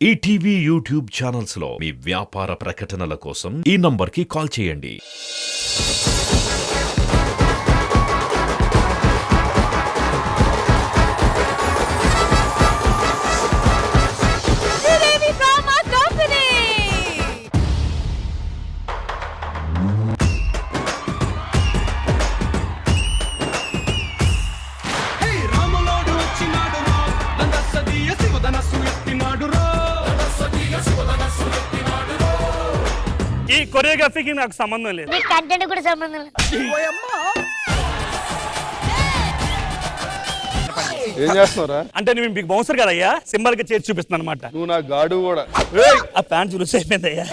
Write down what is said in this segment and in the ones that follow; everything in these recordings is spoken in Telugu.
ఈటీవీ యూట్యూబ్ ఛానల్స్ లో మీ వ్యాపార ప్రకటనల కోసం ఈ నంబర్కి కాల్ చేయండి. ఈ కొరియోగ్రఫీకి నాకు సంబంధం లేదు, కంటెంట్ కూడా సంబంధం లేదు. ఏం చేస్తున్నారా? అంటే నేను మీకు బౌన్సర్ కదయ్యా, సింబల్ గా చేసి చూపిస్తున్నాను అనమాట. నువ్వు నా గాడు కూడా. ఆ ప్యాంట్ చూసి అయిపోయిందయ్యా.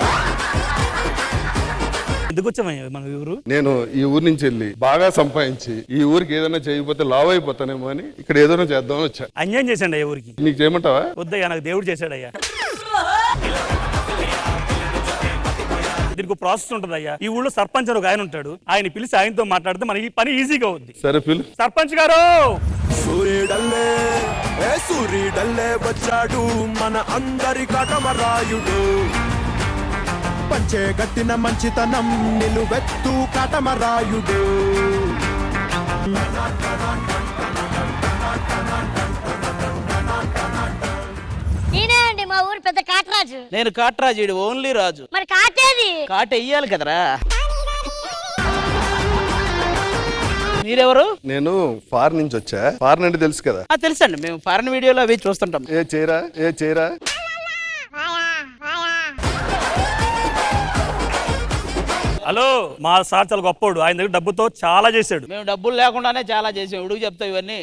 ఎందుకు వచ్చామయ్యా మన ఊరు? నేను ఈ ఊరు నుంచి వెళ్ళి బాగా సంపాదించి ఈ ఊరికి ఏదైనా చేయకపోతే లావ్ అయిపోతానేమో అని ఇక్కడ ఏదైనా చేద్దామని వచ్చా. అన్యాయం చేశాడు అయ్యా ఊరికి. నీకు చేయమంటావా? వద్దయ్యా, నాకు దేవుడు చేశాడయ్యా. దీనికి ప్రాసెస్ ఉంటుంది అయ్యా. ఈ ఊళ్ళో సర్పంచ్ అని ఒక ఆయన ఉంటాడు, ఆయన పిలిచి ఆయనతో మాట్లాడితే మనకి పని ఈజీగా అవుద్ది. సరే పిలు. సర్పంచ్ గారు, సూర్యుడల్లే వచ్చాడు మన అందరి కటమరాయుడు. పంచే గట్టిన మంచితనం నిలువెత్తు కటమరాయుడు. నేనే అండి మా ఊరు పెద్ద కాటరాజు. నేను కాట్రాజుడు, ఓన్లీ రాజు. మరి కాటేది కాట వెయ్యాలి కదరా. మీరెవరు? నేను ఫారెన్ నుంచి వచ్చా. ఫారెన్ అంటే తెలుసు కదా? తెలుసండి, మేము ఫారెన్ వీడియోలో అవి చూస్తుంటాం. ఏ చేరా హలో, మా సార్ చాలా గొప్పోడు, ఆయన దగ్గర డబ్బుతో చాలా చేశాడు. మేము డబ్బులు లేకుండానే చాలా చేసాం. ఉడుగు చెప్తావు ఇవన్నీ.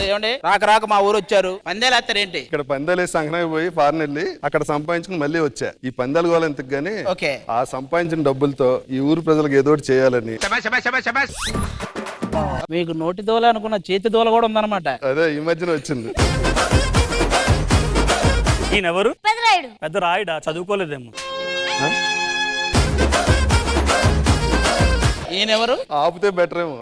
ఏమండి, రాక మా ఊరు వచ్చారు, పందేలు వేస్తారేంటి? ఇక్కడ పందాలు సంఘనానికి పోయి ఫారెన్ వెళ్ళి అక్కడ సంపాదించుకుని మళ్ళీ వచ్చా. ఈ పందాలు గోల ఎందుకు గానీ ఓకే. ఆ సంపాదించిన డబ్బులతో ఈ ఊరు ప్రజలకు ఏదో ఒకటి చేయాలని. మీకు నోటి దోల అనుకున్న చేతి దోల కూడా ఉందన్నమాట. అదే ఈ మధ్యన వచ్చింది. ఈయన ఎవరు? పెద్దరాయుడు. పెద్ద రాయుడా, చదువుకోలేదేమో. ఈయనెవరు? ఆపితే బెటర్ ఏమో.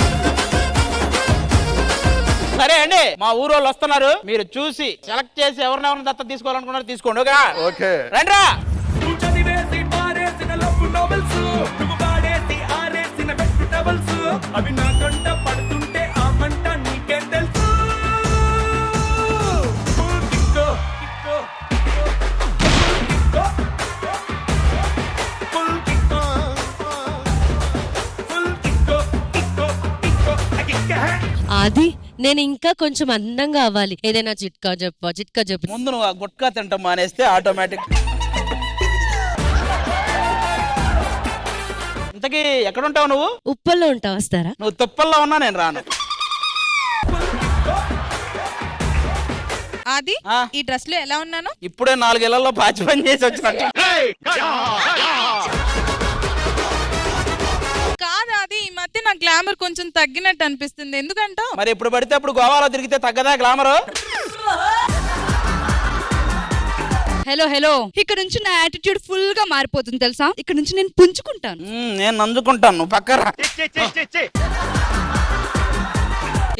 సరే అండి, మా ఊరు వాళ్ళు వస్తున్నారు, మీరు చూసి సెలెక్ట్ చేసి ఎవరినెవరిని దత్త తీసుకోవాలనుకున్నారు తీసుకోండి. ఓకే రండ్రా. అవి నా కంట పడుతుంటే ఆ మంట నీకే తెలుసు. అది నేను ఇంకా కొంచెం అందంగా అవ్వాలి. ఏదైనా చిట్కా చెప్పు. ముందు నువ్వు ఆ గుట్కా తింటాం మానేస్తే ఆటోమేటిక్. ఇంతకీ ఎక్కడుంటావు నువ్వు? ఉప్పల్లో ఉంటా, వస్తారా? నువ్వు తుప్పల్లో ఉన్నా నేను రాను. అది ఈ డ్రెస్ లో ఎలా ఉన్నాను? ఇప్పుడే 4 ఏళ్లలో పాచి పని చేసి వచ్చినట్టు. కాదు, అది ఈ మధ్య నా గ్లామర్ కొంచెం తగ్గినట్టు అనిపిస్తుంది. ఎందుకంటావు? మరి ఎప్పుడు పడితే అప్పుడు గోవాలో తిరిగితే తగ్గదా గ్లామర్? హలో, ఇక్కడ నుంచి నా యాటిట్యూడ్ ఫుల్ గా మారిపోతుంది తెలుసా. ఇక్కడ నుంచి నేను పుంజుకుంటాను. నేను నందుకుంటాను, నువ్వు పక్కరా.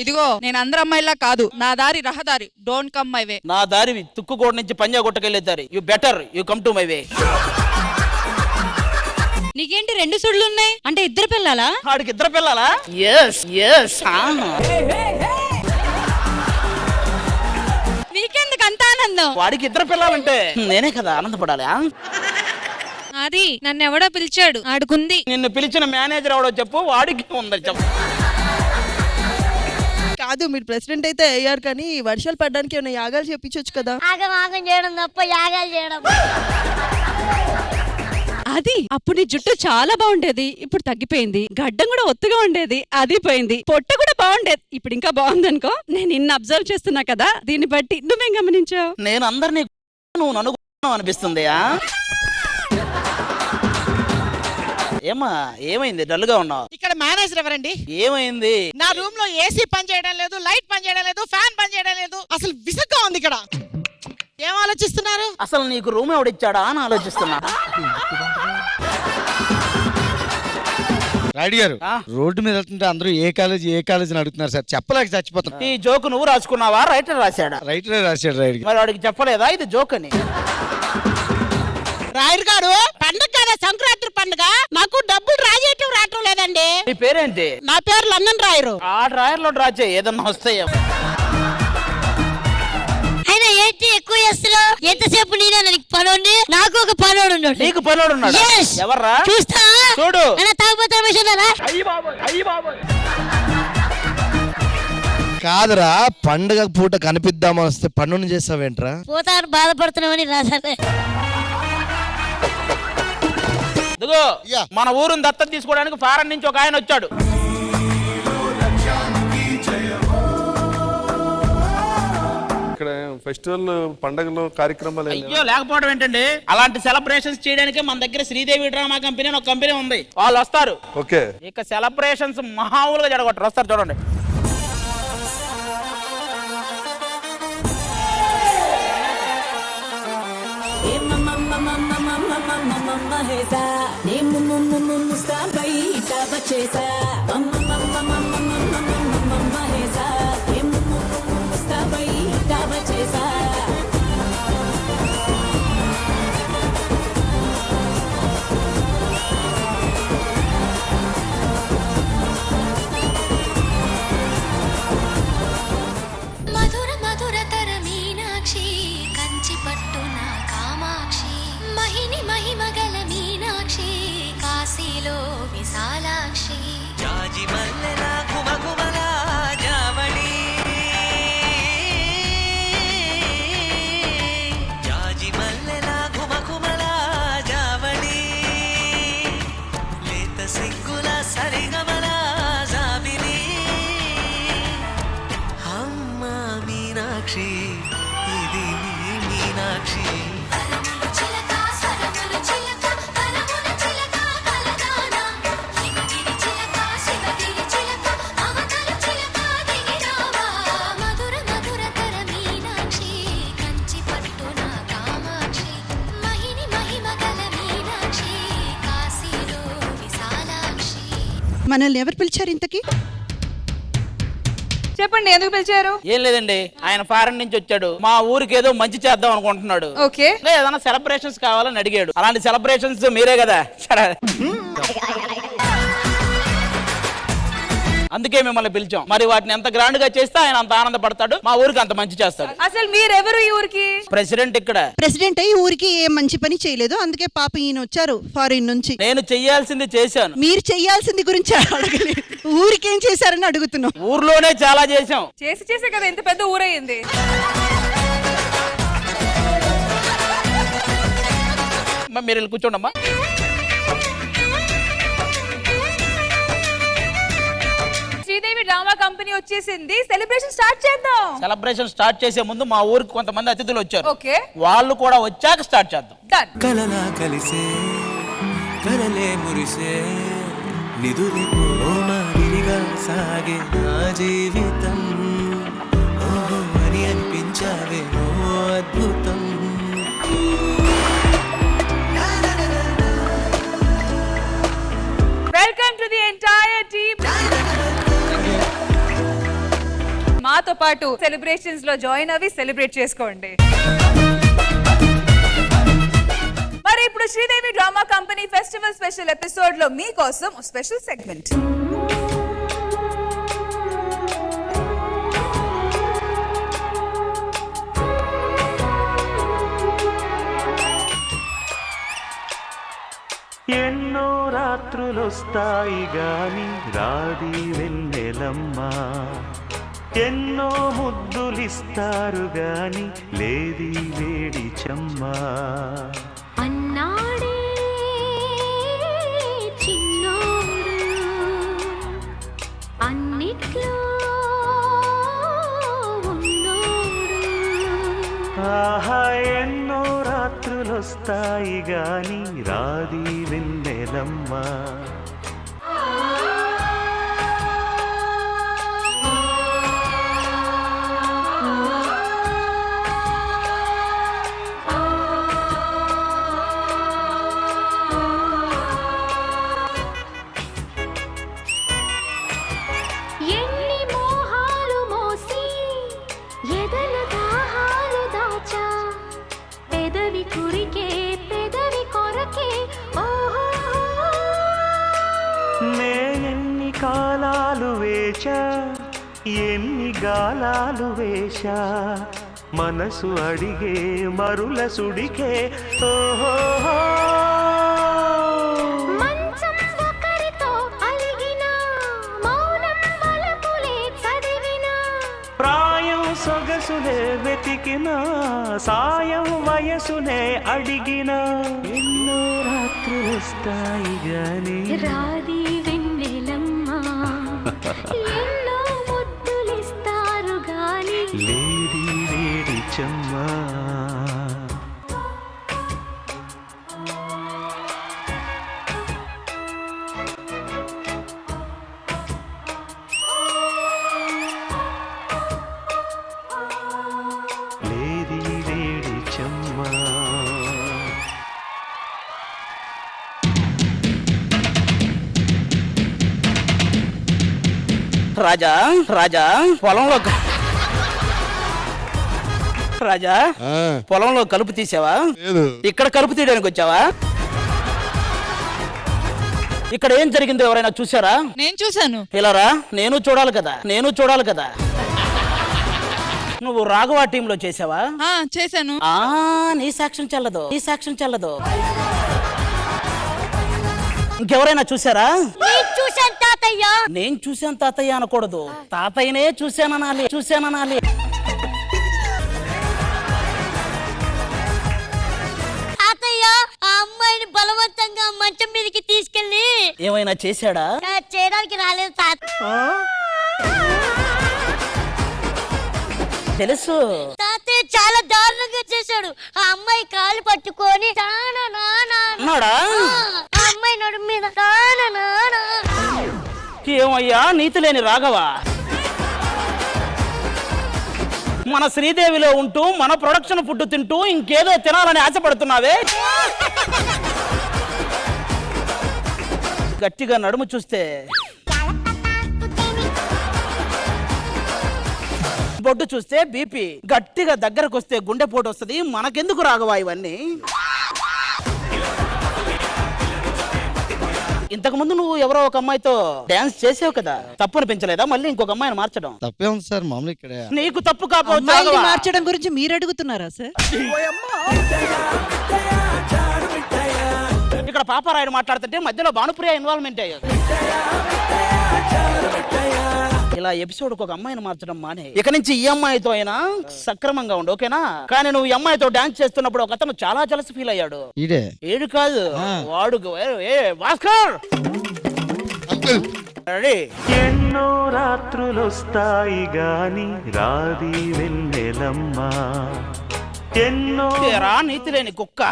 ఇదిగో, నేను అందరు అమ్మాయిలా కాదు, నా దారి రహదారి. Don't come my way. నా దారి తుక్కుకోట నుంచి పంజా కొట్టకెళ్ళే దారి. You better you come to my way. నీకేంటి 2 సుడులు ఉన్నాయి అంటే 2 పిల్లలా? వాడికి 2 పిల్లలా? ఎస్. నీకెందుకు అంత ఆనందం? వాడికి 2 పిల్లలంటే నేనే కదా ఆనందపడాలి. అది నన్ను ఎవడో పిలిచాడు, ఆడుకుంది. నిన్ను పిలిచిన మేనేజర్ ఎవడో చెప్పు, వాడికి ఉందని చెప్పు. కాదు, మీరు ప్రెసిడెంట్ అయితే అయ్యారు, కానీ వర్షాలు పడడానికి ఏమైనా యాగాలు చెప్పించొచ్చు కదా? ఆగం చేయడం తప్ప యాగాలు చేయడం. అది అప్పుడు నీ జుట్టు చాలా బాగుండేది, ఇప్పుడు తగ్గిపోయింది. గడ్డం కూడా ఒత్తుగా ఉండేది, అది పోయింది. పొట్ట కూడా బాగుండేది, ఇప్పుడు ఇంకా బాగుంది అనుకో. నేను నిన్ను అబ్జర్వ్ చేస్తున్నా కదా, దీన్ని బట్టి నువ్వేం గమనించావు? నేను అందరినీ నువ్వు నన్ను అనిపిస్తుంది. ఏమా ఏమైంది, డల్ గా ఉన్నావు? ఇక్కడ మేనేజర్ ఎవరండి? ఏమైంది? నా రూమ్ లో ఏసీ పని చేయడం లేదు, లైట్ పని చేయడం లేదు, ఫ్యాన్ పని చేయడం లేదు. అసలు విసుగ్గా ఉంది ఇక్కడ. ఏం ఆలోచిస్తున్నారు? అసలు నీకు రూమ్ ఎవడిచ్చాడా అని ఆలోచిస్తున్నా. రాయుడు గారు ఆ? రోడ్డు మీద వెళ్తుంటే అందరూ ఏ కాలేజీ అని అడుగుతున్నారు సార్, చెప్పలేక చచ్చిపోతున్నా. ఈ జోక్ నువ్వు రాసుకున్నావా రైటర్ రాశాడా? రైటరే రాశాడు రాయుడు గారు. మరి వాడికి చెప్పలేదా ఇది జోక్ అని? రాయుడు గారు పండగ కదా, సంక్రాంతి పండుగ, నాకు డబ్బులు రాజేయటం రావటం లేదండి. నీ పేరేంటి? నా పేరు లండన్ రాయరు. ఆ డ్రాయర్ లో డ్రా చేయి, ఏదన్నా వస్తాయో. అయినా ఏంటి ఎక్కువ చేస్తున్నావు? ఎంతసేపు నేనే నీకు పనోండి, నాకు ఒక పనోడు ఉన్నాడు. నీకు పనోడు ఉన్నాడు? Yes. ఎవర్రా? చూస్తా చూడు. తాగుపోతా విషయంలో కాదురా, పండుగ పూట కనిపిద్దామని వస్తే పన్నును చేస్తావేంట్రా? పోతాను బాధపడుతున్నామని రాశాను. ఇదిగో మన ఊరుని దత్తత తీసుకోవడానికి ఫారెన్ నుంచి ఒక ఆయన వచ్చాడు. ఇక్కడ ఫెస్టివల్ పండగలు కార్యక్రమాలు ఏం అయ్యో లేకపోవడం ఏంటండి, అలాంటి సెలబ్రేషన్స్ చేయడానికి మన దగ్గర శ్రీదేవి డ్రామా కంపెనీ అని ఒక కంపెనీ ఉంది, వాళ్ళు వస్తారు. ఓకే. ఇక సెలబ్రేషన్స్ మహావులుగా జరగొట్టారు, వస్తారు చూడండి. మధుర మధుర తర మీనాక్షి కంచి పట్టున కామాక్షి మహిని మహిమగల మీనాక్షి కాశీలో విశాలాక్షి జాజి మల్లెల గుమగుమల జావళి జాజి మల్లెల గుమగుమల జావళి లేత సిగ్గుల సరిగమల జాబిలి అమ్మ మీనాక్షి ఇది నీ మీనాక్షి పరములు చిలక స్వరములు చిలక కలముల చిలక కలదాన హిమగిరి చిలక శివగిరి చిలక అవతల చిలక దిగిరావా మధుర మధుర తర మీనాక్షి కంచి పట్టున కామాక్షి మహిని మహిమగల మీనాక్షి కాశీలో విశాలాక్షి. మనల్ని ఎవరు పిలిచారు ఇంతకి? చెప్పండి, ఎందుకు పిలిచారు? ఏం లేదండి, ఆయన ఫారెన్ నుంచి వచ్చాడు, మా ఊరికి ఏదో మంచి చేద్దాం అనుకుంటున్నాడు. ఓకే. ఏదైనా సెలబ్రేషన్స్ కావాలని అడిగాడు. అలాంటి సెలబ్రేషన్స్ మీరే కదా, సరే అందుకే మిమ్మల్ని పిలిచాం. మరి వాటిని ఎంత గ్రాండ్ గా చేస్తే ఆయన అంత ఆనందపడతాడు, మా ఊరికి అంత మంచి చేస్తాడు. అసలు మీరెవరు ఈ ఊరికి? ప్రెసిడెంట్ ఇక్కడ. ప్రెసిడెంట్ అయ్యి ఊరికి ఏం మంచి పని చేయలేదు, అందుకే పాప ఈయన వచ్చారు ఫారిన్ నుంచి. నేను చెయ్యాల్సింది చేశాను. మీరు చెయ్యాల్సింది గురించి అడగలేదు, ఊరికి ఏం చేశారని అడుగుతున్నాం. ఊర్లోనే చాలా చేశాం. చేసే కదా ఇంత పెద్ద ఊరయ్యింది. మీరు వెళ్ళి కూర్చోండమ్మా. శ్రీదేవి డ్రామా కంపెనీ వచ్చేసింది, సెలబ్రేషన్ స్టార్ట్ చేద్దాం. సెలబ్రేషన్ స్టార్ట్ చేసే ముందు మా ఊరికి కొంతమంది అతిథులు వచ్చారు. ఓకే. వాళ్ళు కూడా వచ్చాక స్టార్ట్ చేద్దాం. డన్. కలలా కలిసే కలలే మురిసే నిదురిపోమాదిరిగా సాగే నా జీవితం ఓహో అని అనిపించావే ఓ అద్భుతం. Welcome to the entire team. మాతో పాటు సెలబ్రేషన్స్ లో జాయిన్ అవి సెలబ్రేట్ చేసుకోండి. మరి ఇప్పుడు Sridevi drama company festival special episode లో మీకోసం స్పెషల్ సెగ్మెంట్. ఎన్నో రాత్రులొస్తాయి గాని రాది వెన్నెలమ్మా, ఎన్నో ముద్దులిస్తారు గాని లేది వేడి చెమ్మా. అన్నాడే చిన్నోడు అన్నిట్లో ఉన్నోడు. ఆహా ఎన్నో రాత్రులొస్తాయి గాని రాది వెన్నెలమ్మా. ఎన్ని గాలాలు వేశా మనసు అడిగే మరుల సుడికే ఓహో ప్రాయం సొగసులే వెతికిన సాయం వయసునే అడిగిన ఎన్నో రాత్రులు వస్తాయి గాని రాది వెన్నెలమ్మా ఎన్నో ముద్దులిస్తారు గాని లేడి లేడి చెమ్మా లేడి లేడి చెమ్మా రాజా రాజా పొలంలో రాజా పొలంలో కలుపు తీసావా? ఇక్కడ కలుపు తీయడానికి వచ్చావా? ఇక్కడ ఏం జరిగిందో ఎవరైనా చూసారా? నేను చూశాను. ఇలా రా, నేను చూడాలి కదా. నువ్వు రాఘవ టీంలో చేసావా? చేశాను. నీ సాక్ష్యం చెల్లదు. ఇంకెవరైనా చూసారా? చూశాను తాతయ్య. నేను చూశాను తాతయ్య అనకూడదు, తాతయ్యనే చూశాననాలి. తాతయ్య ఆ అమ్మాయిని బలవంతంగా మంచం మీదకి తీసుకెళ్ళి ఏమైనా చేశాడా? చేయడానికి రాలేదు తాత. తెలుసు. తాతయ్య చాలా దారుణంగా చేశాడు. ఆ అమ్మాయి కాలు పట్టుకొని అన్నాడా? ఆ అమ్మాయి నడుము మీద ఏమయ్యా నీతి లేని రాఘవ, మన శ్రీదేవిలో ఉంటూ మన ప్రొడక్షన్ ఫుడ్ తింటూ ఇంకేదో తినాలని ఆశపడుతున్నావే. గట్టిగా నడుము చూస్తే బొడ్డు చూస్తే బీపీ, గట్టిగా దగ్గరకు వస్తే గుండెపోటు వస్తుంది. మనకెందుకు రాఘవా ఇవన్నీ? ఇంతకు ముందు నువ్వు ఎవరో ఒక అమ్మాయితో డాన్స్ చేసావు కదా, తప్పు అనిపించలేదా మళ్ళీ ఇంకొక అమ్మాయిని మార్చడం? తప్పే ఉంది సార్, మామూలు ఇక్కడ నీకు తప్పు కాకపోతే మార్చడం గురించి మీరు అడుగుతున్నారా సార్? ఇక్కడ పాపారాయుడు మాట్లాడుతుంటే మధ్యలో భానుప్రియ ఇన్వాల్వ్మెంట్ అయ్యారు. ఇలా ఎపిసోడ్ ఒక అమ్మాయిని మార్చడం మానే. ఇక నుంచి ఈ అమ్మాయితో అయినా సక్రమంగా ఉండు, ఓకేనా? కానీ నువ్వు ఈ అమ్మాయితో డాన్స్ చేస్తున్నప్పుడు ఒక అతను చాలా జలసి ఫీల్ అయ్యాడు. ఏడు కాదు వాడు, భాస్కర్ రెడీ. ఎన్నో రాత్రులొస్తాయి గాని రాది వెన్నెలమ్మా ఎన్నో రా నీతి లేని కుక్క.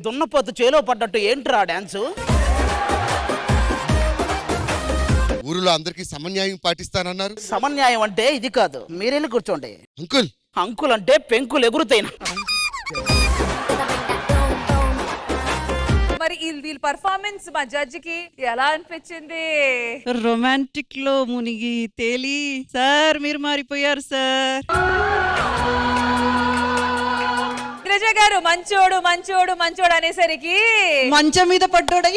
దున్నపోతు చేలో పడ్డట్టు ఏంట్రా డాన్సు? ఊరిలో అందరికి సమన్యాయం పాటిస్తానన్నారు. సమన్యాయం అంటే ఇది కాదు, మీరెళ్ళి కూర్చోండి. అంకుల్ అంటే పెంకులు ఎగురుతాయినా. మరి వీళ్ళ పర్ఫార్మెన్స్ మా జడ్జి కి ఎలా అనిపించింది? రొమాంటిక్ లో మునిగి తేలి సార్ మీరు మారిపోయారు సార్. గిరిజ గారు మంచోడు అనేసరికి మంచం మీద పడ్డోడై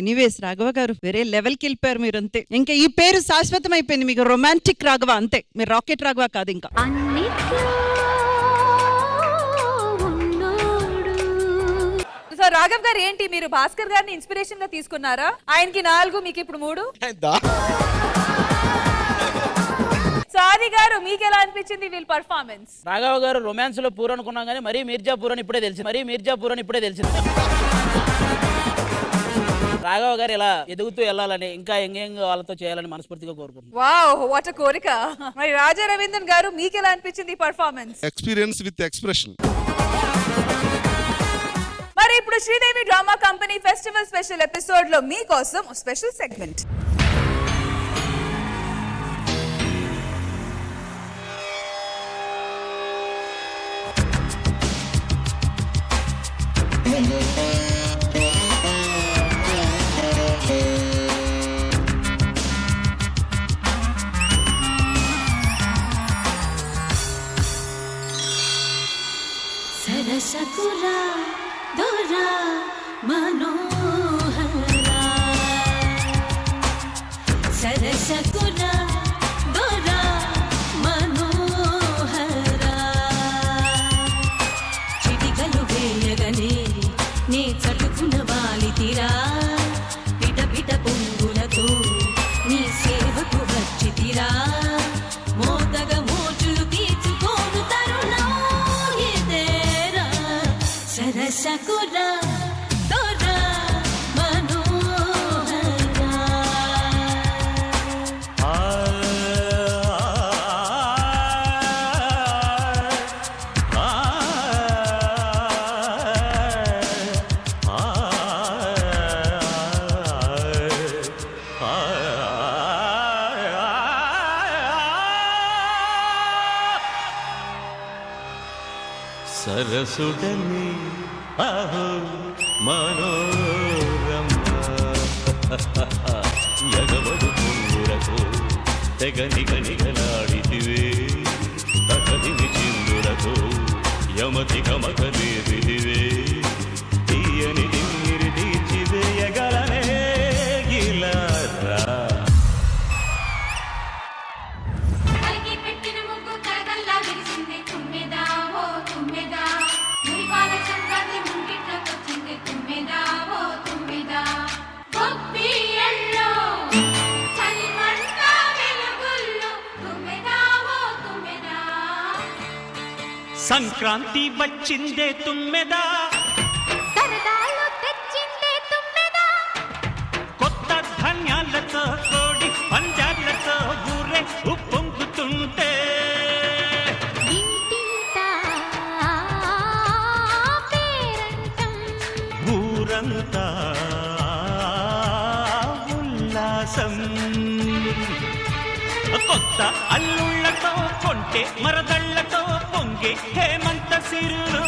ఎనీవేస్ రాఘవ గారు వేరే లెవెల్ కి వెళ్ళిపోయారు మీరు, అంతే. ఇంకా ఈ పేరు శాశ్వతం అయిపోయింది మీకు, రొమాంటిక్ రాఘవ అంతే. మీరు రాకెట్ రాఘవ కాదు ఇంకా. సో రాఘవ్ గారు ఏంటి, మీరు భాస్కర్ గారిని ఇన్స్పిరేషన్ గా తీసుకున్నారా? ఆయనకి 4 మీకు ఇప్పుడు 3. సాది గారు మీకు ఎలా అనిపించింది వీళ్ళ పర్ఫార్మెన్స్? రాఘవ గారు రొమాన్స్ లో పూర్ అనుకున్నాం కానీ మరీ మీర్జాపూర్ అని ఇప్పుడే తెలిసింది. రాఘవ గారు ఇలా ఎదుగుతూ వెళ్ళాలని, ఇంకా ఎంగేంగ్ వాళ్ళతో చేయాలని మనస్ఫూర్తిగా కోరుకుంటున్నాను. వావ్ వాట్ ఎ కోరిక. మరి రాజా రవీంద్రన్ గారు మీకు ఎలా అనిపించింది ఈ పర్ఫార్మెన్స్? Experience with expression. మరి ఇప్పుడు Sridevi drama company festival special episode లో మీకోసం స్పెషల్ సెగ్మెంట్. సరసకు సరసకురా దొరా మనోహరా చిటికలు వేయగనే నే చటుకున వాలితిరా పిట పిట పొంగులతో నీ సేవకు వచ్చితిరా మోతగ మోచులు తీర్చుకోను తరుణం ఇదేరా సరసకురా దొరా మనోహరా సరసుడని అహో మనోరమ ఎగవడు పొంగులకు తెగ నిగనిగలాడితివే తగదిని చిందులకు యమతి కమకలేదివే తీయని తిమ్మిరి తీర్చివేయగలనే గిలారా కలిగి పెట్టిన ముగ్గు కరగల్లా విరిసింది తుమ్మెదా ఓ తుమ్మెదా మురిపాల చంద్రాన్ని ముంగిట్లోకొచ్చింది తుమ్మెదా ఓ తుమ్మెదా గొప్పి ఎల్లో చలిమంట వెలుగుల్లో తుమ్మెదా ఓ తుమ్మెదా సంక్రాంతి వచ్చిందే తుమ్మెదా సరదాలు తెచ్చిందే తుమ్మెదా కొత్త ధాన్యాలతో కోడి పంజాలతో ఊరే ఉప్పొంగుతుంటే ఇంటింటా పేరంటం ఊరంతా ఉల్లాసం కొత్త అల్లుళ్ళతో కొంటే మరదళ్ళతో పొంగే హేమంత సిరులు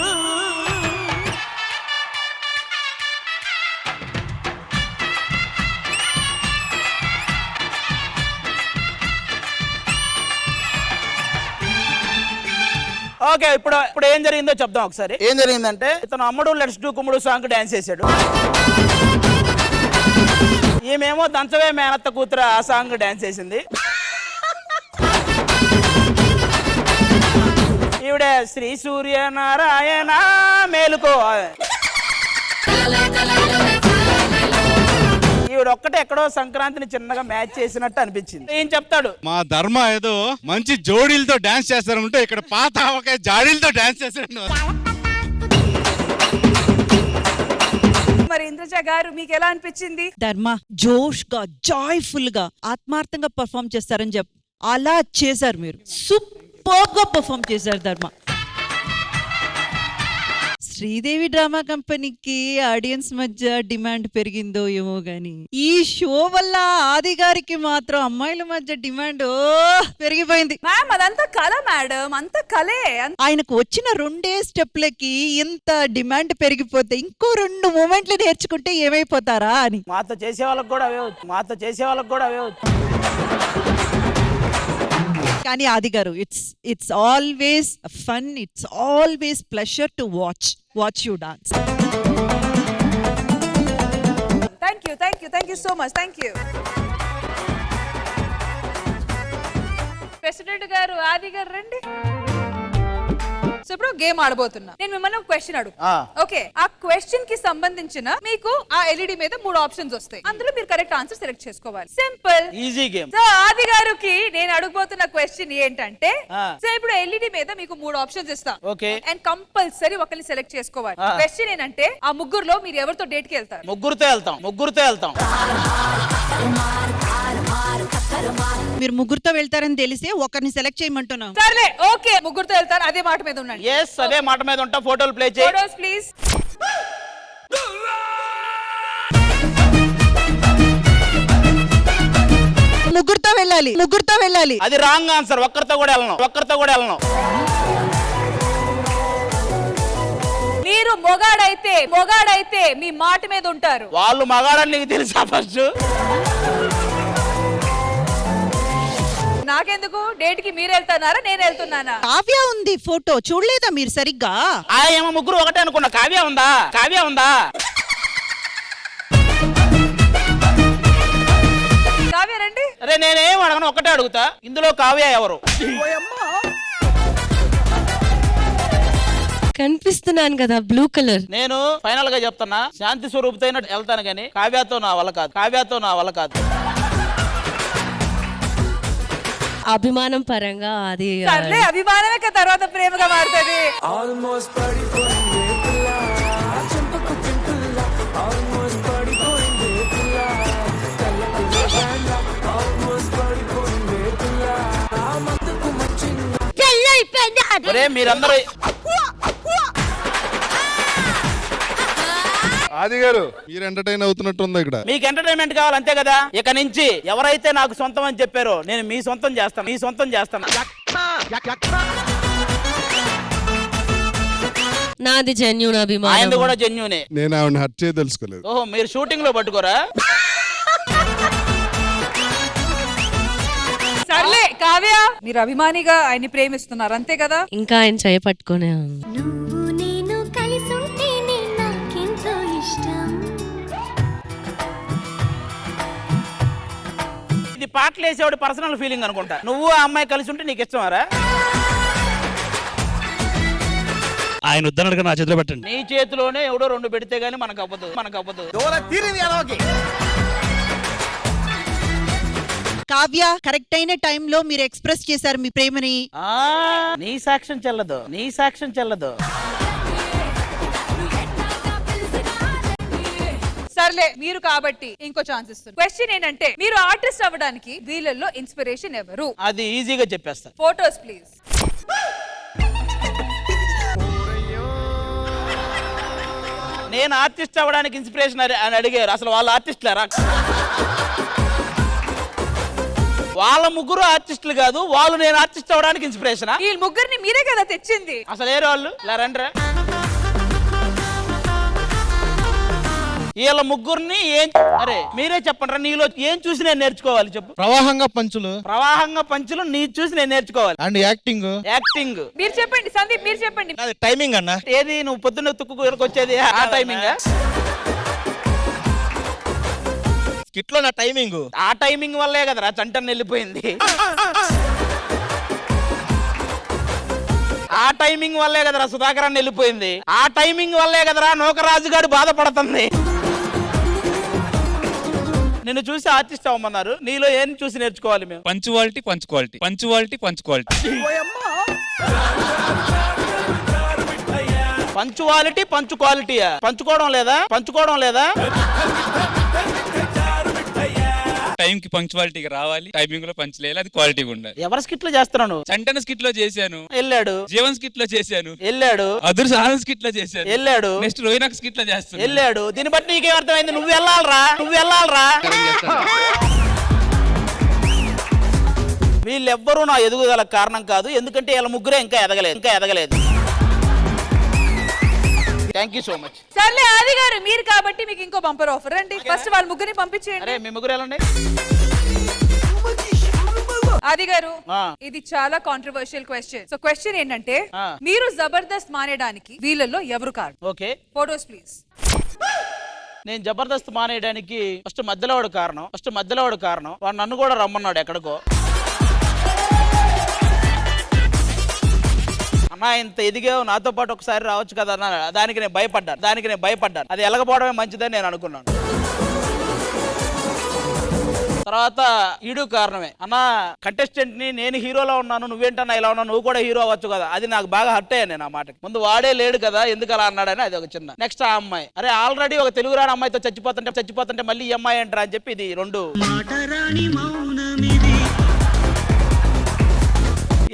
ఓకే ఇప్పుడు ఏం జరిగిందో చెప్దాం ఒకసారి. ఏం జరిగిందంటే ఇతను అమ్మడు లెట్స్ డూ కుమ్ముడు సాంగ్ డాన్స్ చేశాడు. ఈమెమో దంచవే మేనత్త కూతురు ఆ సాంగ్ డాన్స్ చేసింది. ఈవిడ శ్రీ సూర్యనారాయణ మేలుకో ఈవిడ ఒక్కటే ఎక్కడో సంక్రాంతిని చిన్నగా మ్యాచ్ చేసినట్టు అనిపించింది. ఏం చెప్తాడు? మా ధర్మ ఏదో మంచి జోడీలతో డాన్స్ చేస్తారంటే ఇక్కడ పాత ఆవకాయ జాడీలతో డాన్స్ చేస్తాడు. మరి ఇంద్రజ గారు మీకు ఎలా అనిపించింది? ధర్మ జోష్ గా జాయ్ఫుల్ గా ఆత్మార్థంగా పర్ఫామ్ చేస్తారని చెప్పి అలా చేశారు. మీరు సూపర్ గా పర్ఫామ్ చేశారు ధర్మ. శ్రీదేవి డ్రామా కంపెనీకి ఆడియన్స్ మధ్య డిమాండ్ పెరిగిందో ఏమో గాని ఈ షో వల్ల ఆది గారికి మాత్రం అమ్మాయిల మధ్య డిమాండ్ పెరిగిపోయింది. మ్యామ్ అదంతా కళ మేడం, అంత కలే. ఆయనకు వచ్చిన 2 స్టెప్లకి ఇంత డిమాండ్ పెరిగిపోతే ఇంకో 2 మూమెంట్లు నేర్చుకుంటే ఏమైపోతారా అని. మాతో చేసే వాళ్ళకి కూడా అవే వచ్చు. కానీ ఆది గారు it's always fun, it's always pleasure to watch you dance. Thank you so much. Thank you president గారు, ఆది గారు రండి. సో ఇప్పుడు గేమ్ ఆడబోతున్నా. నేను మిమ్మల్ని ఒక క్వశ్చన్ అడుగు. ఓకే, ఆ క్వశ్చన్ కి సంబంధించిన మీకు ఆ ఎల్ఈడి మీద 3 ఆప్షన్స్ వస్తాయి. అందులో మీరు కరెక్ట్ ఆన్సర్ సెలెక్ట్ చేసుకోవాలి. Simple, easy game. సో ఆది గారికి నేను అడగబోతున్న క్వశ్చన్ ఏంటంటే, సో ఇప్పుడు ఎల్ఈడి మీద మీకు 3 ఆప్షన్స్ ఇస్తా. ఓకే, అండ్ కంపల్సరీ ఒకరిని సెలెక్ట్ చేసుకోవాలి. క్వశ్చన్ ఏంటంటే, ఆ ముగ్గురులో మీరు ఎవరితో డేట్ కి వెళ్తారు? ముగ్గురుతో వెళ్తాం. మీరు ముగ్గురుతో వెళ్తారని తెలిసే ఒకరిని సెలెక్ట్ చేయమంటున్నాం. సర్లే, ఓకే, ముగ్గురుతో వెళ్తారు. అదే మాట మీద ఉండండి. yes అదే మాట మీద ఉంటా. ఫోటోలు ప్లే చేయి. Photos please. ముగ్గురుతో వెళ్ళాలి. అది రాంగ్ ఆన్సర్. ఒక్కరితో కూడా వెళ్ళను. మీరు మొగాడైతే మీ మాట మీద ఉంటారు. వాళ్ళు మగాడని నీకు తెలుసా? ఫస్ట్ నాకెందుకు? డేట్ కి మీరు వెళ్తున్నారా, నేను వెళ్తున్నానా? కావ్య ఉంది ఫోటో, చూడలేదా మీరు సరిగ్గా? ఏమో ముగ్గురు ఒకటే అనుకున్నా. కావ్య ఉందా? కావ్య రండి. సరే నేనేం అడగను, ఒకటే అడుగుతా, ఇందులో కావ్య ఎవరు? కనిపిస్తున్నాను కదా బ్లూ కలర్. నేను ఫైనల్ గా చెప్తున్నా, శాంతి స్వరూపుతో వెళ్తాను కానీ కావ్యతో నా వల్ల కాదు, కావ్యతో నా వల్ల కాదు. అభిమానం పరంగా అది సర్లే అభిమానమే కదా తర్వాత ప్రేమగా మారుతుంది. ఆల్మోస్ట్ పడిపోయింది పిల్ల చెంపకు చింటుల్ల ఆల్మోస్ట్ పడిపోయింది పిల్ల కళ్ళకు వేళ ఆల్మోస్ట్ పడిపోయింది పిల్ల ఆ మందుకు మచ్చింది. ఒరే మీరందరూ ఆది గారు మీరు ఎంటర్టైన్ అవుతున్నట్టుంది ఇక్కడ. మీకు ఎంటర్టైన్మెంట్ కావాలి అంతే కదా. ఇక నుంచి ఎవరైతే నాకు సొంతం అని చెప్పారో నేను మీ సొంతం చేస్తాను, మీ సొంతం చేస్తాను. నాది జెన్యూన్ ఆయన అభిమానం. కూడా జెన్యూనే. నేను ఆవిడ హర్ట్ చేయ తెలుసుకోలేదు. ఓహో మీరు షూటింగ్ లో పట్టుకోరా? సర్లే కావ్య, మీరు అభిమానిగా ఆయన్ని ప్రేమిస్తున్నారు అంతే కదా. ఇంకా ఆయన చేయపట్టుకునే ఇది పాటలు వేసేవాడు పర్సనల్ ఫీలింగ్ అనుకుంటా. నువ్వు ఆ అమ్మాయి కలిసి ఉంటే నీకు ఇష్టమారా? ఆయన వద్దనడుగా నా చేతిలో పెట్టండి. నీ చేతిలోనే ఎవడో రెండు పెడితే గానీ మనకు అవ్వదు, మనకు అవ్వదు. కావ్య కరెక్ట్ అయిన టైంలో మీరు ఎక్స్ప్రెస్ చేశారు మీ ప్రేమని. నీ సాక్ష్యం చెల్లదు, నీ సాక్ష్యం చెల్లదు. సర్లే మీరు కాబట్టి ఇంకో ఛాన్స్ ఇస్తున్నారు. క్వశ్చన్ ఏంటంటే మీరు ఆర్టిస్ట్ అవ్వడానికి వీళ్ళల్లో ఇన్స్పిరేషన్ ఎవరు? అది ఈజీగా చెప్పేస్తా. Photos please. నేను ఆర్టిస్ట్ అవ్వడానికి ఇన్స్పిరేషన్ అని అడిగారు. అసలు వాళ్ళు ఆర్టిస్టులారా? వాళ్ళ ముగ్గురు ఆర్టిస్టులు కాదు, వాళ్ళు నేను ఆర్టిస్ట్ అవ్వడానికి ఇన్స్పిరేషన్. ఈ ముగ్గురిని మీరే కదా తెచ్చింది. అసలు ఏ వాళ్ళు ఇలా రండ్రా. వీళ్ళ ముగ్గురిని ఏం అరే మీరే చెప్పండి రా, నీలో ఏం చూసి నేను నేర్చుకోవాలి చెప్పు. ప్రవాహంగా పంచులు, ప్రవాహంగా పంచులు నీ చూసి నేను నేర్చుకోవాలి. And acting. యాక్టింగ్ మీరు చెప్పండి సందీప్, మీరు చెప్పండి. అది టైమింగ్ అన్న. ఏది నువ్వు పొద్దున్న తుక్కు వచ్చేది ఆ టైమింగ్? స్కిట్ లో నా టైమింగ్. ఆ టైమింగ్ వల్లే కదరా చంటన్ వెళ్ళిపోయింది. ఆ టైమింగ్ వల్లే కదరా సుధాకరాన్ని వెళ్ళిపోయింది. ఆ టైమింగ్ వల్లే కదరా నూకరాజుగాడు బాధపడుతుంది. నిన్ను చూసి ఆర్టిస్ట్ అవ్వమన్నారు, నీలో ఏం చూసి నేర్చుకోవాలి మేము? Punctuality, punctuality, punctuality, punctuality. Punctuality, పంచు క్వాలిటీయా? పంచుకోవడం లేదా? పంచుకోవడం లేదా? టైం కి పంక్చువాలిటీగా రావాలి, టైమింగ్ లో పంచలేదు, అది క్వాలిటీగా ఉండాలి. ఎవరి స్కిట్ లో చేస్తున్నాను? చంటన స్కిట్ లో చేశాను, వెళ్ళాడు. జీవన్ స్కిట్ లో చేశాను, వెళ్ళాడు. అదురు సాహన్ స్కిట్ లో చేశాను, వెళ్ళాడు. నెక్స్ట్ రోహిణక్ స్కిట్ లో చేస్తాను, వెళ్ళాడు. దీన్ని బట్టి నీకేం అర్థమైంది? నువ్వు వెళ్ళాలరా, నువ్వు వెళ్ళాలరా. వీళ్ళెవ్వరూ నా ఎదుగుదల కారణం కాదు, ఎందుకంటే వీళ్ళ ముగ్గురే ఇంకా ఎదగలేదు. Thank you so much. సర్లే ఆది గారు, మీరు కాబట్టి మీకు ఇంకో బంపర్ ఆఫర్ అండి. ఫస్ట్ వాళ్ళ ముగ్గురిని పంపించేయండి. అరే మీ ముగ్గురు వెళ్ళండి. ఆది గారు, ఇది చాలా కాంట్రవర్షియల్ క్వశ్చన్. సో క్వశ్చన్ ఏంటంటే మీరు జబర్దస్త్ మానేయడానికి వీళ్ళల్లో ఎవరు కారణం? Okay, photos please. నేను జబర్దస్త్ మానేయడానికి ఫస్ట్ మధ్యలో వాడు కారణం. వాడు నన్ను కూడా రమ్మన్నాడు ఎక్కడికో. అన్నా ఇంత ఎదిగావు, నాతో పాటు ఒకసారి రావచ్చు కదా అన్న. దానికి నేను భయపడ్డాను. అది ఎలగపోవడమే మంచిదని నేను అనుకున్నాను. తర్వాత ఈడు కారణమే. అన్న కంటెస్టెంట్ ని నేను హీరోలో ఉన్నాను, నువ్వేంటన్నా ఇలా ఉన్నావు, నువ్వు కూడా హీరో అవ్వచ్చు కదా. అది నాకు బాగా హర్ట్ అయ్యాను నేను ఆ మాటకి. ముందు వాడే లేడు కదా, ఎందుకు అలా అన్నాడని అది ఒక చిన్న. నెక్స్ట్ ఆ అమ్మాయి, అరే ఆల్రెడీ ఒక తెలుగు రాని అమ్మాయితో చచ్చిపోతుంటే మళ్ళీ ఈ అమ్మాయి అంటారా అని చెప్పి ఇది రెండు.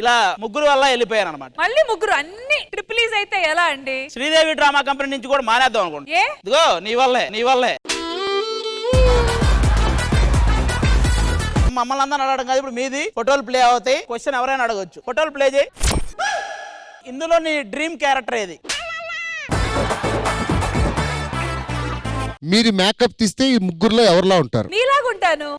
ఇలా ముగ్గురు వల్ల వెళ్ళిపోయాను అనమాట. మళ్ళీ ముగ్గురు అన్ని ట్రిపులీస్ అయితే ఎలా అండి? శ్రీదేవి డ్రామా కంపెనీ నుంచి కూడా మానేద్దాం అనుకోండి. ఇదిగో నీ వల్లే మమ్మల్ని అందరూ అడగడం కాదు, ఇప్పుడు మీది ఫోటోలు ప్లే అవుతాయి. క్వశ్చన్ ఎవరైనా అడగొచ్చు, ఫోటోలు ప్లే చేయి. ఇందులో నీ డ్రీమ్ క్యారెక్టర్ ఏది? మీరు మేకప్ తీస్తే ఈ ముగ్గురులో ఎవరిలా ఉంటారు? నీలాగుంటాను.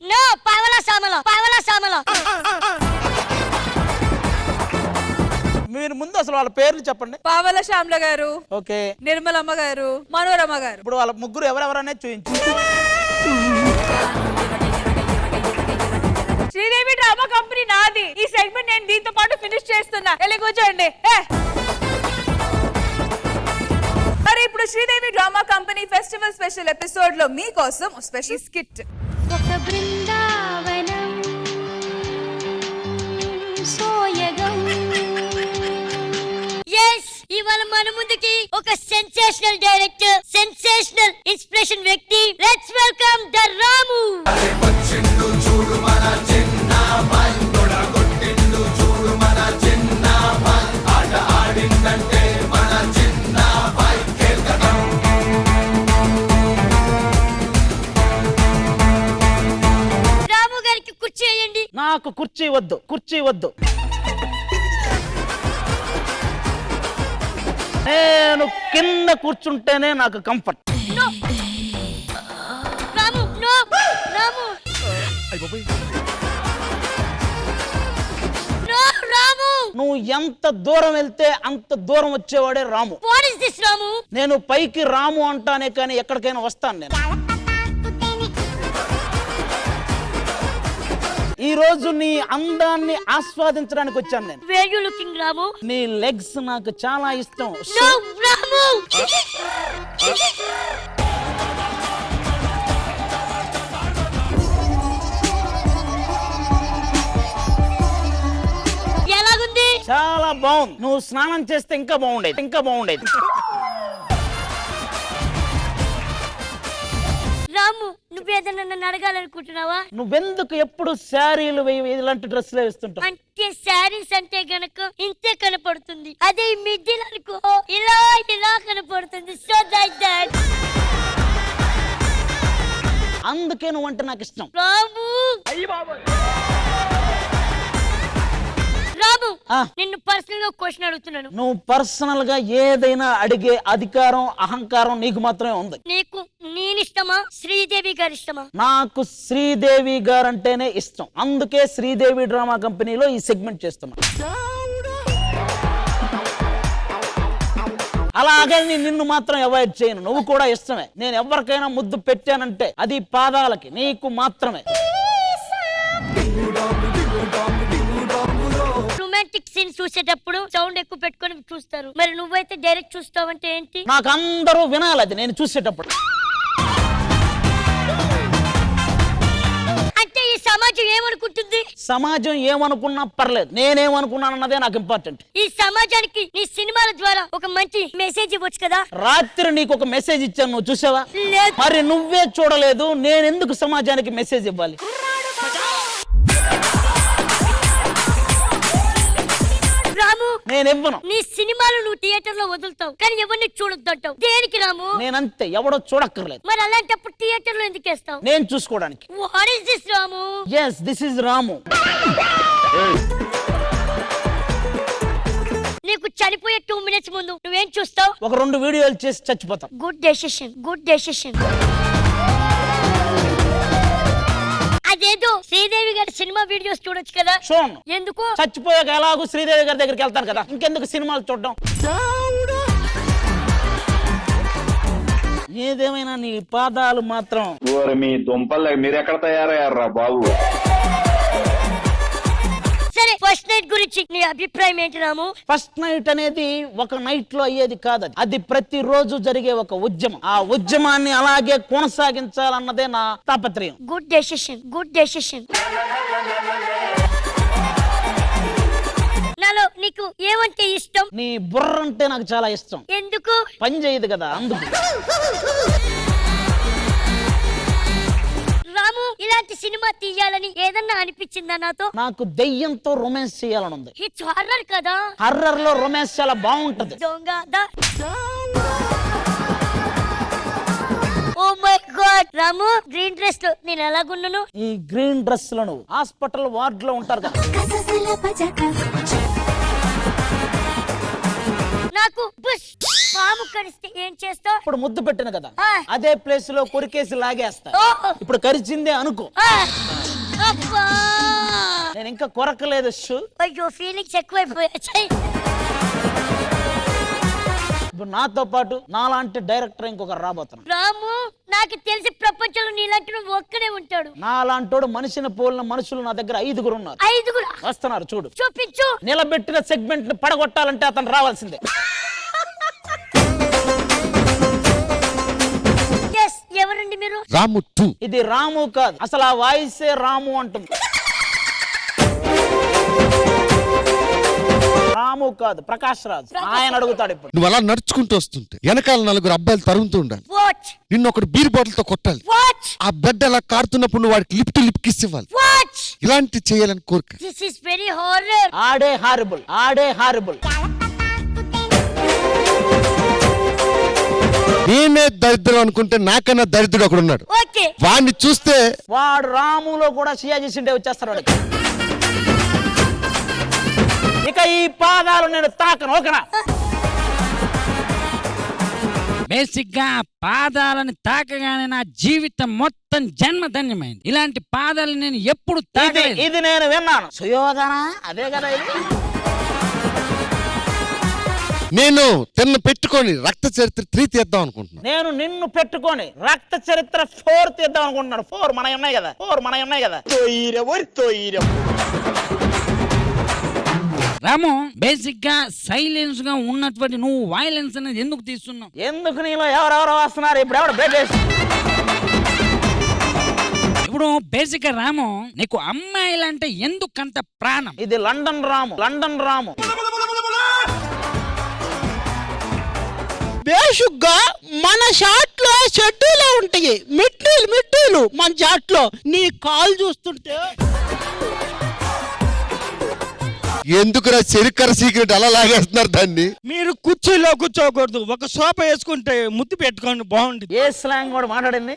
మీరు ముందు అసలు వాళ్ళ పేర్లు చెప్పండి. పావల శ్యామ్ల గారు, ఓకే, నిర్మలమ్మ గారు, మనోరమ్మ గారు. ఇప్పుడు వాళ్ళ ముగ్గురు ఎవరెవరనే చూపించు. శ్రీదేవి డ్రామా కంపెనీ నాది. ఈ సెగ్మెంట్ నేను దీంతో పాటు ఫినిష్ చేస్తున్నా. వెళ్ళి కూర్చోండి. మరి ఇప్పుడు Sridevi drama company festival special episode లో మీకోసం స్పెషల్ స్కిట్. ఒక బృందావనం సోయగం. yes ఇవాళ మన ముందుకి ఒక సెన్సేషనల్ డైరెక్టర్, సెన్సేషనల్ ఇన్స్పిరేషన్ వ్యక్తి. లెట్స్ వెల్కమ్ ద రాము. రాము గారికి కుర్చీ వేయండి. నాకు కుర్చీ వద్దు, కుర్చీ వద్దు. నేను కింద కూర్చుంటేనే నాకు కంఫర్ట్. రాము నో రాము నో రాము. నువ్వు ఎంత దూరం వెళ్తే అంత దూరం వచ్చేవాడే రాము. వాట్ ఇస్ దిస్ రాము? నేను పైకి రాము అంటానే కానీ ఎక్కడికైనా వస్తాను నేను. ఈ రోజు నీ అందాన్ని ఆస్వాదించడానికి వచ్చాను నేను. వేర్ యు లుకింగ్ రాము? నీ లెగ్స్ నాకు చాలా ఇష్టం. నో రాము. ఎలాగుంది? చాలా బాగుంది. నువ్వు స్నానం చేస్తే ఇంకా బాగుండేది, ఇంకా బాగుండేది. రాము నువ్వేదన్నా నన్ను అడగాలనుకుంటున్నావా? నువ్వెందుకు ఎప్పుడు శారీలు ఇలాంటి డ్రెస్సులు వేస్తుంటావు? అంటే శారీస్ అంటే గనక ఇంతే కనపడుతుంది, అదే మిడ్డీలు అనుకో ఇలా ఇలా కనపడుతుంది. సో దట్ అందుకే నువ్వంటే నాకు ఇష్టం. రాము రాము నిన్ను పర్సనల్ గా క్వశ్చన్ అడుగుతున్నాను. నువ్వు పర్సనల్ గా ఏదైనా అడిగే అధికారం, అహంకారం నీకు మాత్రమే ఉంది. నీకు నేనిష్టమా, శ్రీదేవి గారు ఇష్టమా? నాకు శ్రీదేవి గారు అంటేనే ఇష్టం. అందుకే శ్రీదేవి డ్రామా కంపెనీలో ఈ సెగ్మెంట్ చేస్తున్నా. అలాగే నిన్ను మాత్రం అవాయిడ్ చేయను. నువ్వు కూడా ఇష్టమే. నేను ఎవరికైనా ముద్దు పెట్టానంటే అది పాదాలకి, నీకు మాత్రమే. రొమాంటిక్ సీన్ చూసేటప్పుడు సౌండ్ ఎక్కువ పెట్టుకొని చూస్తారు, మరి నువ్వైతే డైరెక్ట్ చూస్తావంటే ఏంటి? నాకు అందరూ వినాలి అది నేను చూసేటప్పుడు. అంటే ఈ సమాజం ఏమనుకుంటుంది? సమాజం ఏమనుకున్నా పర్లేదు, నేనేమనుకున్నానన్నదే నాకు ఇంపార్టెంట్. ఈ సమాజానికి నీ సినిమాల ద్వారా ఒక మంచి మెసేజ్ ఇవ్వచ్చు కదా. రాత్రి నీకు ఒక మెసేజ్ ఇచ్చాను, నువ్వు చూసావా? లేదు. మరి నువ్వే చూడలేదు, నేను ఎందుకు సమాజానికి మెసేజ్ ఇవ్వాలి? రాము నేను ఇవ్వను. నీ సినిమాలు నువ్వు థియేటర్ లో వదులుతావు, కానీ ఎవరిని చూడొద్దంటావు. దేనికి రాము? నేనంతే, ఎవడో చూడక్కర్లేదు. మరి అలాంటప్పుడు థియేటర్ లో ఎందుకు వేస్తావు? నేను చూసుకోవడానికి. What is this Ramu? yes this is రాము. నీకు చనిపోయే 2 minutes ముందు నువ్వేం చూస్తావు? ఒక 2 వీడియోలు చేసి చచ్చిపోతాం. Good decision, good decision. అదేదో శ్రీదేవి గారి సినిమా వీడియోస్ చూడొచ్చు కదా. చూడను. ఎందుకు? చచ్చిపోయాక ఎలాగో శ్రీదేవి గారి దగ్గరికి వెళ్తాను కదా, ఇంకెందుకు సినిమాలు చూడడం? ఏదేమైనా నీ పాదాలు మాత్రం. మీ దుంపలు మీరెక్కడ తయారయ్యారా బాబు? సరే, ఫస్ట్ నైట్ గురించి నీ అభిప్రాయం ఏంటి రాము? ఫస్ట్ నైట్ అనేది ఒక నైట్ లో అయ్యేది కాదు, అది ప్రతిరోజు జరిగే ఒక ఉద్యమం. ఆ ఉద్యమాన్ని అలాగే కొనసాగించాలన్నదే నా తాపత్రయం. Good decision, good decision. నాలో నీకు ఏమంటే ఇష్టం? నీ బుర్ర అంటే నాకు చాలా ఇష్టం. ఎందుకు? పని చేయదు కదా, అందుకు. రాము ఇలాంటి సినిమా తీయాలని ఏదన్నా అనిపించిందా నాతో? నాకు దెయ్యంతో రొమాన్స్ చేయాలని ఉంది. ఇట్స్ హారర్ కదా. హర్రర్ లో రొమాన్స్ చాలా బాగుంటది. దొంగ oh my god Ramu, green dress లో నేను ఎలాగున్నాను? ఈ గ్రీన్ డ్రెస్ లో నువ్వు హాస్పిటల్ వార్డ్ లో ఉంటారు కదా. నాకు పాము కరిస్తే ఏం చేస్తావు? ఇప్పుడు ముద్దు పెట్టిన కదా, అదే ప్లేస్ లో కొరికేసి లాగేస్తా. ఇప్పుడు కరిచిందే అనుకో. నేను ఇంకా కొరకలేదు. అయ్యో, ఫీలింగ్స్ ఎక్కువైపోయాయి. ఇప్పుడు నాతో పాటు నాలాంటి డైరెక్టర్ ఇంకొకరు రాబోతున్నా. రాము నాకు తెలిసి ప్రపంచంలో నీలాంటి నువ్వు ఒక్కడే ఉంటాడు. నా లాంటోడు మనిషిని పోలిన మనుషులు నా దగ్గర 5 ఉన్నారు. 5 వస్తున్నారు చూడు. చూపించు. నిలబెట్టిన సెగ్మెంట్ ని పడగొట్టాలంటే అతను రావాల్సిందే. ఎవరండి మీరు? రాము 2. ఇది రాము కాదు, అసలు ఆ వాయిసే రాము అంటుంది. రాము కాదు, ప్రకాష్ రాజ్. ఆయన అడుగుతాడు ఇప్పుడు. నువ్వు అలా నడుచుకుంటూ వస్తుంటే వెనకాల 4 అబ్బాయిలు తరుగుతూ ఉండాలి. వాచ్. నిన్ను ఒకటి బీర్ బాటిల్ తో కొట్టాలి. వాచ్. ఆ బెడ్ అలా కారుతున్నప్పుడు నువ్వు వాడికి లిప్ కిస్ ఇవ్వాలి. వాచ్. ఇలాంటి చేయాలని కోరిక. This is very horror. ఆడే హారబుల్. నేనే దరిద్రం అనుకుంటే నాకన్నా దరిద్రుడు ఒకడు ఉన్నాడు. ఓకే. వాడిని చూస్తే వాడు రాములో కూడా సియాజీ సిండే వచ్చేస్తాడు వాడికి. ఇక ఈ పాదాలు నేను తాకను, ఓకేనా? బేసిక్ గా పాదాలను తాకగానే నా జీవితం మొత్తం జన్మధన్యమైంది. ఇలాంటి పాదాలు నేను ఎప్పుడు తాకలేదు. ఇది నేను విన్నాను. సుయోధన అదే కదా ఇది. నేను పెట్టుకొని రక్త చరిత్ర 3 తీద్దాం అనుకుంటున్నాను. నేను నిన్ను పెట్టుకొని రక్త చరిత్ర 4 తీద్దాం అనుకుంటున్నాను. 4 మనవి ఉన్నాయి కదా. రాము, బేసిక్ గా సైలెన్స్ గా ఉన్నటువంటి నువ్వు వైలెన్స్ అనేది ఎందుకు తీస్తున్నావు? ఎందుకు నీలో ఎవరెవరో వస్తున్నారు ఇప్పుడు? ఎవరు బ్రేక్? ఇప్పుడు బేసిక్ గా రాము, నీకు అమ్మాయిలంటే ఎందుకంత ప్రాణం? ఇది లండన్ రాము. బేషుగ్గా మన షాట్ లో షెడ్యూలో ఉంటాయి. మిడ్డీలు మన షాట్ లో. నీ కాల్ చూస్తుంటే ఎందుకురా చెరికర సీక్రెట్ అలా లాగేస్తున్నారు దాన్ని? మీరు కుర్చీలో కూర్చోకూడదు, ఒక సోఫా వేసుకుంటే ముద్దు పెట్టుకోండి, బాగుంటుంది. ఏ స్లాంగ్ కూడా మాట్లాడింది?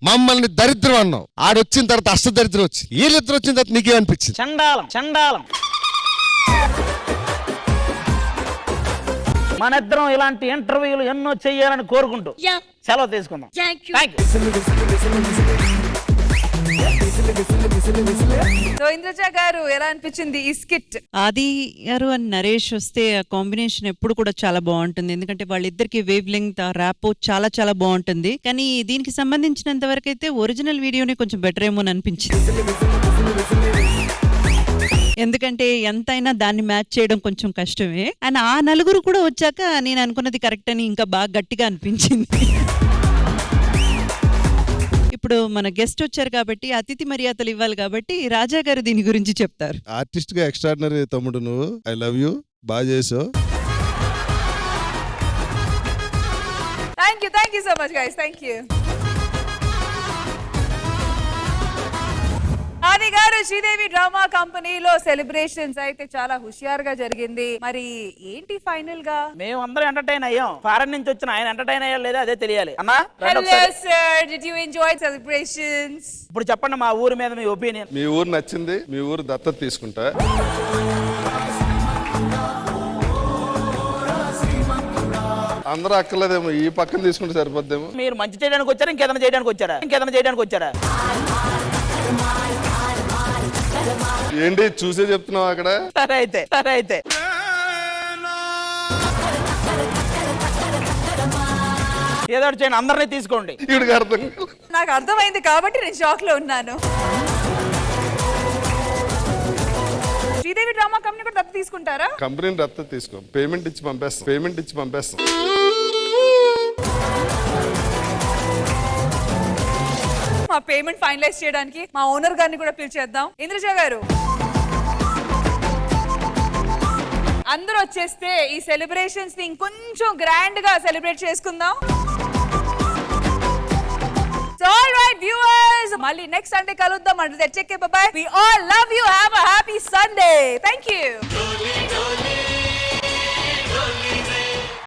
మమ్మల్ని దరిద్రం అన్నావు, ఆడొచ్చిన తర్వాత అష్ట దరిద్రం వచ్చింది. వీళ్ళిద్దరు వచ్చిన తర్వాత నీకేమనిపించింది? చండాలం. మనిద్దరం ఇలాంటి ఇంటర్వ్యూలు ఎన్నో చెయ్యాలని కోరుకుంటూ సెలవు తీసుకుందాం. ఇంద్రజ గారు ఎలా అనిపించింది ఈ స్కిట్? ఆది గారు అండ్ నరేష్ వస్తే ఆ కాంబినేషన్ ఎప్పుడు కూడా చాలా బాగుంటుంది. ఎందుకంటే వాళ్ళిద్దరికి వేవ్ లెంగ్త్, ఆ ర్యాప్ చాలా బాగుంటుంది. కానీ దీనికి సంబంధించినంత వరకు అయితే ఒరిజినల్ వీడియోనే కొంచెం బెటర్ ఏమో అని అనిపించింది. ఎందుకంటే ఎంతైనా దాన్ని మ్యాచ్ చేయడం కొంచెం కష్టమే. అండ్ ఆ నలుగురు కూడా వచ్చాక నేను అనుకున్నది కరెక్ట్ అని ఇంకా బాగా గట్టిగా అనిపించింది. ఇప్పుడు మన గెస్ట్ వచ్చారు కాబట్టి అతిథి మర్యాదలు ఇవ్వాలి కాబట్టి రాజా గారు దీని గురించి చెప్తారు. ఆర్టిస్ట్ గా ఎక్స్ట్రాడినరీ తమ్ముడు నువ్వు. I love you. బాగా చేసావు. Thank you so much guys. Thank you. ఆది గారు, శ్రీదేవి డ్రామా కంపెనీలో సెలబ్రేషన్స్ అయితే చాలా హుషియారుగా జరిగింది. మరి ఏంటి ఫైనల్ గా? మేము అందరం ఎంటర్టైన్ అయ్యాం. ఫారెన్ నుంచి వచ్చిన ఆయన ఎంటర్టైన్ అయ్యా లేదా అదే తెలియాలి. అన్నా, hello sir, did you enjoy celebrations? ఇప్పుడు చెప్పండి మా ఊరు మీద మీ ఒపీనియన్. మీ ఊరు నచ్చింది, మీ ఊరు దత్తత తీసుకుంటా. అందరూ అక్కర్లేదేమో, ఈ పక్కన తీసుకుంటే సరిపోద్దేమో. మీరు మంచి చేయడానికి వచ్చారా, ఇంకేదైనా చేయడానికి వచ్చారా? ఏంటి చూసే చెప్తున్నావు అక్కడ? సరే అయితే ఏదో చేయండి, అందరినీ తీసుకోండి. నాకు అర్థమైంది కాబట్టి నేను షాక్ లో ఉన్నాను. శ్రీదేవి డ్రామా కంపెనీ కూడా దత్తత తీసుకుంటారా? కంపెనీని దత్తత తీసుకో, పేమెంట్ ఇచ్చి పంపేస్తాం. మా పేమెంట్ ఫైనలైజ్ చేయడానికి మా ఓనర్ గారిని కూడా పిలిచేద్దాం. ఇంద్రజ గారు, అందరూ వచ్చేస్తే ఈ సెలబ్రేషన్స్ ని ఇంకొంచెం గ్రాండ్ గా సెలబ్రేట్ చేసుకుందాం. ఆల్ రైట్ వ్యూవర్స్, మళ్ళీ నెక్స్ట్ సండే కలుద్దాం. అంటే చెక్ bye. We all love you. Have a happy Sunday. Thank you.